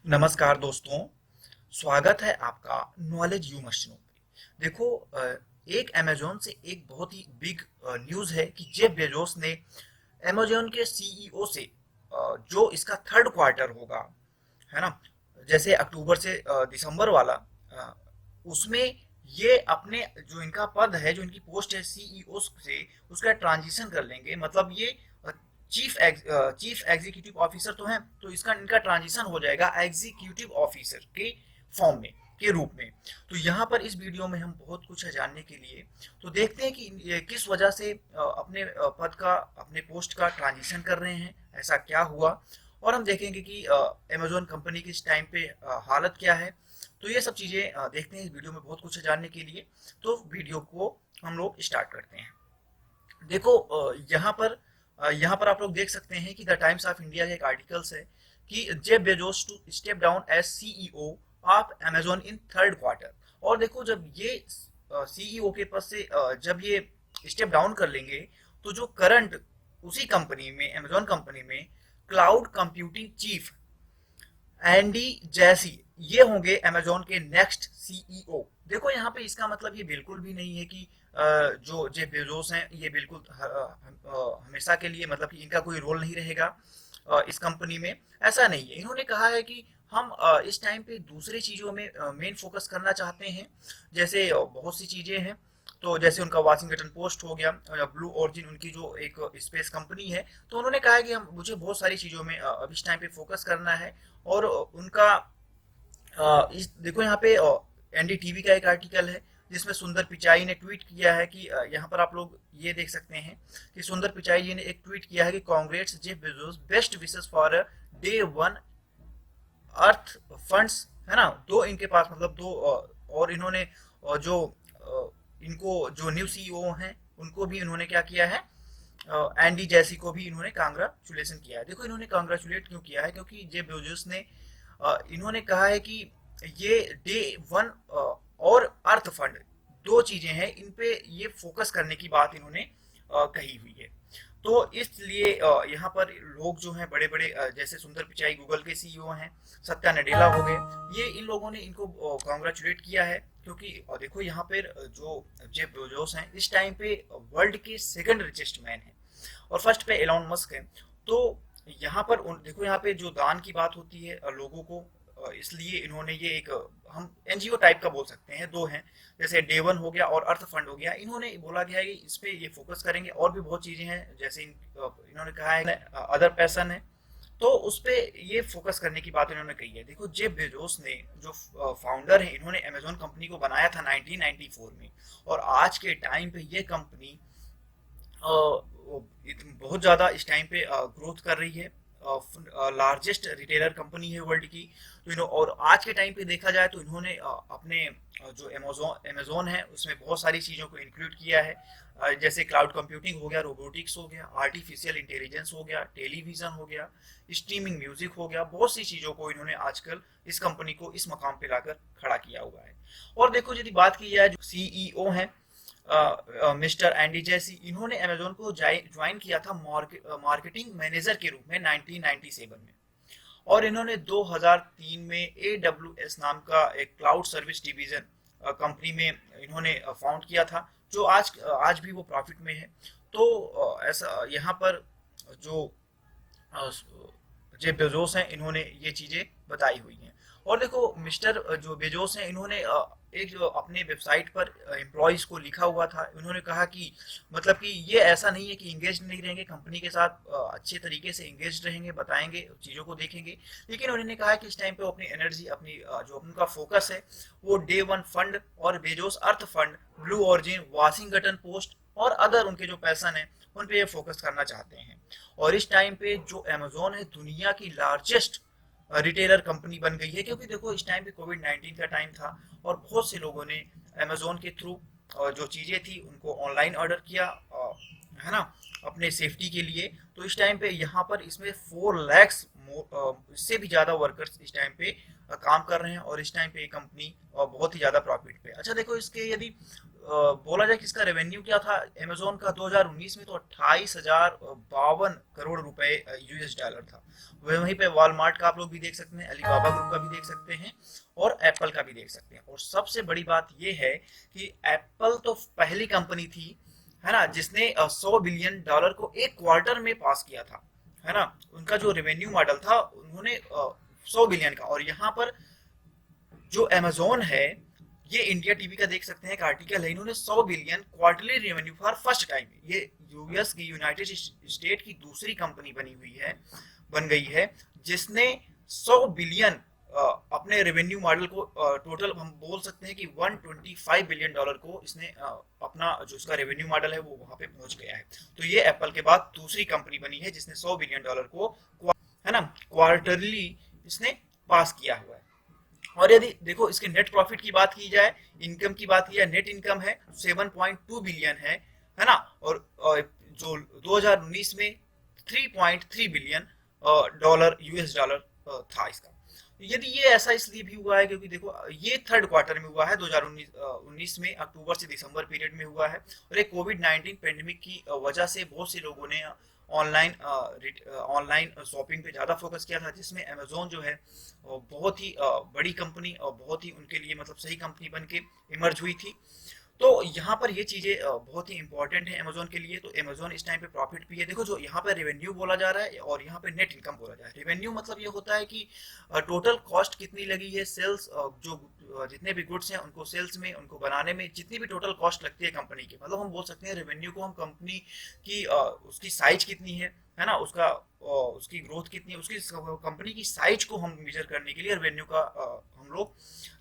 नमस्कार दोस्तों। स्वागत है आपका नॉलेज यू मस्ट नो पे। देखो, एक अमेजोन से एक बहुत ही बिग न्यूज़ है कि जेफ बेजोस ने अमेजोन के सीईओ से जो इसका थर्ड क्वार्टर होगा, है ना, जैसे अक्टूबर से दिसंबर वाला, अ, उसमें ये अपने जो इनका पद है, जो इनकी पोस्ट है सीईओ से, उसका ट्रांजिशन कर लेंगे। मतलब ये चीफ एग्जीक्यूटिव ऑफिसर तो हैं, तो इसका इनका ट्रांजिशन हो जाएगा एग्जीक्यूटिव ऑफिसर के फॉर्म में, के रूप में। तो यहाँ पर इस वीडियो में हम बहुत कुछ है जानने के लिए। तो देखते हैं कि ये किस वजह से अपने पद का, अपने पोस्ट का ट्रांजिशन कर रहे हैं, ऐसा क्या हुआ। और हम देखेंगे कि अमेजोन कंपनी की इस टाइम पे हालत क्या है। तो ये सब चीज़ें देखते हैं इस वीडियो में, बहुत कुछ है जानने के लिए। तो वीडियो को हम लोग स्टार्ट करते हैं। देखो, यहाँ पर आप लोग देख सकते हैं कि द टाइम्स ऑफ इंडिया का एक आर्टिकल्स है कि Jeff Bezos to step down as CEO of Amazon in third quarter. और देखो, जब ये सीईओ के पद से जब ये स्टेप डाउन कर लेंगे, तो जो करंट उसी कंपनी में, अमेजोन कंपनी में क्लाउड कंप्यूटिंग चीफ एंडी जैसी, ये होंगे अमेजोन के नेक्स्ट सीईओ। देखो, यहाँ पे इसका मतलब ये बिल्कुल भी नहीं है कि जो जेफ बेजोस हैं ये बिल्कुल हमेशा के लिए, मतलब कि इनका कोई रोल नहीं रहेगा इस कंपनी में। ऐसा नहीं है। इन्होंने कहा है कि हम इस टाइम पे दूसरी चीज़ों में मेन फोकस करना चाहते हैं। जैसे बहुत सी चीज़ें हैं। तो जैसे उनका वाशिंगटन पोस्ट हो गया, ब्लू ओरिजिन उनकी जो एक स्पेस कंपनी है। तो उन्होंने कहा है कि हम मुझे बहुत सारी चीज़ों में अब इस टाइम पे फोकस करना है। और उनका इस देखो, यहाँ पे एनडीटीवी का एक आर्टिकल है जिसमें सुंदर पिचाई ने ट्वीट किया है कि यहाँ पर आप लोग ये देख सकते हैं कि सुंदर पिचाई जी ने एक ट्वीट किया है कि Congress Jeff Bezos, best wishes for day one earth funds, है ना। दो इनके पास, मतलब दो और इन्होंने जो इनको जो न्यू सीईओ हैं उनको भी इन्होंने क्या किया है, एंडी जैसी को भी इन्होंने कांग्रेचुलेशन किया है। देखो, इन्होंने कांग्रेचुलेट क्यों किया है, क्योंकि जेफ बेजोस ने इन्होंने कहा है कि ये डे वन और अर्थ फंड, दो चीजें हैं, इन पे ये फोकस करने की बात इन्होंने कही हुई है। तो इसलिए यहाँ पर लोग जो हैं बड़े बड़े, जैसे सुंदर पिचाई गूगल के सीईओ हैं, सत्या नडेला हो गए, ये इन लोगों ने इनको कॉन्ग्रेचुलेट किया है। क्योंकि देखो, यहाँ पर जो जेफ बेजोस हैं इस टाइम पे वर्ल्ड के सेकंड रिचेस्ट मैन हैं, और फर्स्ट पे एलॉन मस्क है। तो यहाँ पर देखो, यहाँ पे जो दान की बात होती है लोगों को, इसलिए इन्होंने ये एक हम एनजीओ टाइप का बोल सकते हैं, दो हैं, जैसे डे वन हो गया और अर्थ फंड हो गया। इन्होंने बोला गया है कि इस पे ये फोकस करेंगे। और भी बहुत चीजें हैं, जैसे इन्होंने कहा है अदर पैसन है, तो उस पे ये फोकस करने की बात इन्होंने कही है। देखो, जेफ बेजोस ने, जो फाउंडर है, इन्होंने अमेजोन कंपनी को बनाया था 1994 में। और आज के टाइम पे ये कंपनी बहुत ज़्यादा इस टाइम पे ग्रोथ कर रही है, लार्जेस्ट रिटेलर कंपनी है वर्ल्ड की। तो और आज के टाइम पे देखा जाए तो इन्होंने अपने जो अमेजोन है उसमें बहुत सारी चीज़ों को इंक्लूड किया है। जैसे क्लाउड कंप्यूटिंग हो गया, रोबोटिक्स हो गया, आर्टिफिशियल इंटेलिजेंस हो गया, टेलीविज़न हो गया, स्ट्रीमिंग म्यूजिक हो गया, बहुत सी चीज़ों को इन्होंने आजकल इस कंपनी को इस मकाम पे लाकर खड़ा किया हुआ है। और देखो, यदि बात की जाए जो सीईओ हैं मिस्टर एंडी जैसी, इन्होंने अमेजोन को ज्वाइन किया था मार्केटिंग मैनेजर के रूप में 1997 में। और इन्होंने 2003 में AWS नाम का एक क्लाउड सर्विस डिवीजन कंपनी में इन्होंने फाउंड किया था, जो आज भी वो प्रॉफिट में है। तो ऐसा यहाँ पर जो जेफ बेजोस हैं इन्होंने ये चीज़ें बताई हुई हैं। और देखो, मिस्टर जो बेजोस हैं, इन्होंने एक जो अपने वेबसाइट पर एम्प्लॉयज को लिखा हुआ था, उन्होंने कहा कि मतलब कि ये ऐसा नहीं है कि इंगेज नहीं रहेंगे कंपनी के साथ, अच्छे तरीके से इंगेज रहेंगे, बताएंगे, चीज़ों को देखेंगे। लेकिन उन्होंने कहा कि इस टाइम पे अपनी एनर्जी, अपनी जो उनका फोकस है, वो डे वन फंड और Bezos Earth Fund, Blue Origin, Washington Post और अदर उनके जो पैसन है उन पे ये फोकस करना चाहते हैं। और इस टाइम पे जो अमेजोन है दुनिया की लार्जेस्ट रिटेलर कंपनी बन गई है। क्योंकि देखो, इस टाइम पे कोविड-19 का टाइम था और बहुत से लोगों ने अमेजोन के थ्रू जो चीज़ें थी उनको ऑनलाइन ऑर्डर किया, है ना, अपने सेफ्टी के लिए। तो इस टाइम पे यहाँ पर इसमें 4 लैक्स, इससे भी ज़्यादा वर्कर्स इस टाइम पे काम कर रहे हैं। और इस टाइम पे ये कंपनी बहुत ही ज़्यादा प्रॉफिट पे। अच्छा देखो, इसके यदि बोला जाए कि इसका रेवेन्यू क्या था अमेजोन का 2019 में, तो 28,052 करोड़ रुपए यूएस डॉलर था। वहीं पे वॉलमार्ट का आप लोग भी देख सकते हैं, अलीबाबा ग्रुप का भी देख सकते हैं और एप्पल का भी देख सकते हैं। और सबसे बड़ी बात यह है कि एप्पल तो पहली कंपनी थी, है ना, जिसने 100 बिलियन डॉलर को एक क्वार्टर में पास किया था, है ना। उनका जो रेवेन्यू मॉडल था उन्होंने 100 बिलियन का। और यहाँ पर जो अमेजोन है, ये इंडिया टीवी का देख सकते हैं एक आर्टिकल है, इन्होंने 100 billion quarterly revenue for first time, ये यूएस की यूनाइटेड स्टेट की दूसरी कंपनी बन गई है जिसने 100 बिलियन अपने रेवेन्यू मॉडल को टोटल हम बोल सकते हैं कि 125 बिलियन डॉलर को इसने अपना जो इसका रेवेन्यू मॉडल है वो वहां पे पहुंच गया है। तो ये एप्पल के बाद दूसरी कंपनी बनी है जिसने 100 बिलियन डॉलर को, है ना, क्वार्टरली इसने पास किया हुआ है। और यदि देखो इसके नेट प्रॉफिट की बात की जाए, इनकम की बात की जाए, नेट इनकम है 7.2 बिलियन है ना। और जो 2019 में 3.3 बिलियन डॉलर यूएस डॉलर था इसका। यदि ये ऐसा इसलिए भी हुआ है क्योंकि देखो ये थर्ड क्वार्टर में हुआ है, 2019 में अक्टूबर से दिसंबर पीरियड में हुआ है। और एक कोविड-19 पेंडेमिक की वजह से बहुत से लोगों ने ऑनलाइन शॉपिंग पे ज़्यादा फोकस किया था, जिसमें अमेजोन जो है बहुत ही बड़ी कंपनी और बहुत ही उनके लिए मतलब सही कंपनी बन के इमर्ज हुई थी। तो यहाँ पर ये चीज़ें बहुत ही इंपॉर्टेंट है अमेजोन के लिए। तो अमेजोन इस टाइम पे प्रॉफिट भी है। देखो जो यहाँ पे रेवेन्यू बोला जा रहा है और यहाँ पे नेट इनकम बोला जा रहा है। रेवेन्यू मतलब ये होता है कि टोटल कॉस्ट कितनी लगी है, सेल्स जो जितने भी गुड्स हैं उनको सेल्स में, उनको बनाने में जितनी भी टोटल कॉस्ट लगती है कंपनी की, मतलब हम बोल सकते हैं रेवेन्यू को हम कंपनी की उसकी साइज कितनी है ना, उसकी ग्रोथ कितनी है, उसकी कंपनी की साइज को हम मेजर करने के लिए रेवेन्यू का हम लोग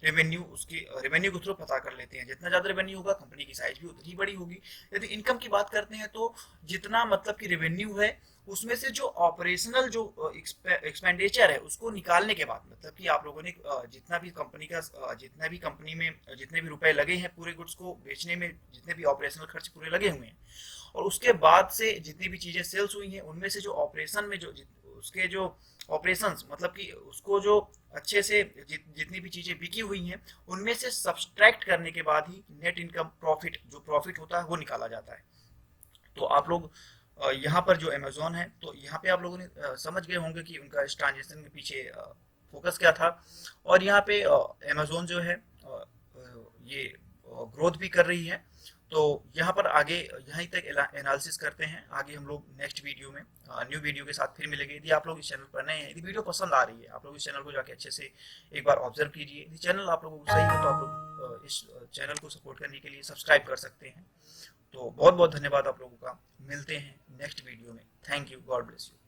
रेवेन्यू के थ्रू पता कर लेते हैं। जितना ज्यादा रेवेन्यू होगा कंपनी की साइज भी उतनी बड़ी होगी। यदि इनकम की बात करते हैं तो जितना मतलब कि रेवेन्यू है उसमें से जो ऑपरेशनल जो एक्सपेंडिचर है उसको निकालने के बाद, मतलब कि आप लोगों ने जितना भी कंपनी में जितने भी रुपए लगे हैं पूरे गुड्स को बेचने में, जितने भी ऑपरेशनल खर्च पूरे लगे हुए हैं, और उसके बाद से जितनी भी चीजें सेल्स हुई हैं उनमें से जो ऑपरेशन में जो उसके जो ऑपरेशंस मतलब कि उसको जो अच्छे से जितनी भी चीजें बिकी हुई हैं उनमें से सब्सट्रैक्ट करने के बाद ही नेट इनकम प्रॉफिट जो प्रॉफिट होता है वो निकाला जाता है। तो आप लोग यहाँ पर जो अमेजोन है तो यहाँ पे आप लोगों ने समझ गए होंगे कि उनका इस ट्रांजेक्शन के पीछे फोकस क्या था। और यहाँ पे अमेजोन जो है ये ग्रोथ भी कर रही है। तो यहाँ पर आगे यहीं तक एनालिसिस करते हैं। आगे हम लोग नेक्स्ट वीडियो में न्यू वीडियो के साथ फिर मिलेंगे। यदि आप लोग इस चैनल पर नए हैं, यदि वीडियो पसंद आ रही है, आप लोग इस चैनल को जाके अच्छे से एक बार ऑब्जर्व कीजिए। यदि चैनल आप लोगों को सही है तो आप लोग इस चैनल को सपोर्ट करने के लिए सब्सक्राइब कर सकते हैं। तो बहुत बहुत धन्यवाद आप लोगों का। मिलते हैं नेक्स्ट वीडियो में। Thank you, God bless you.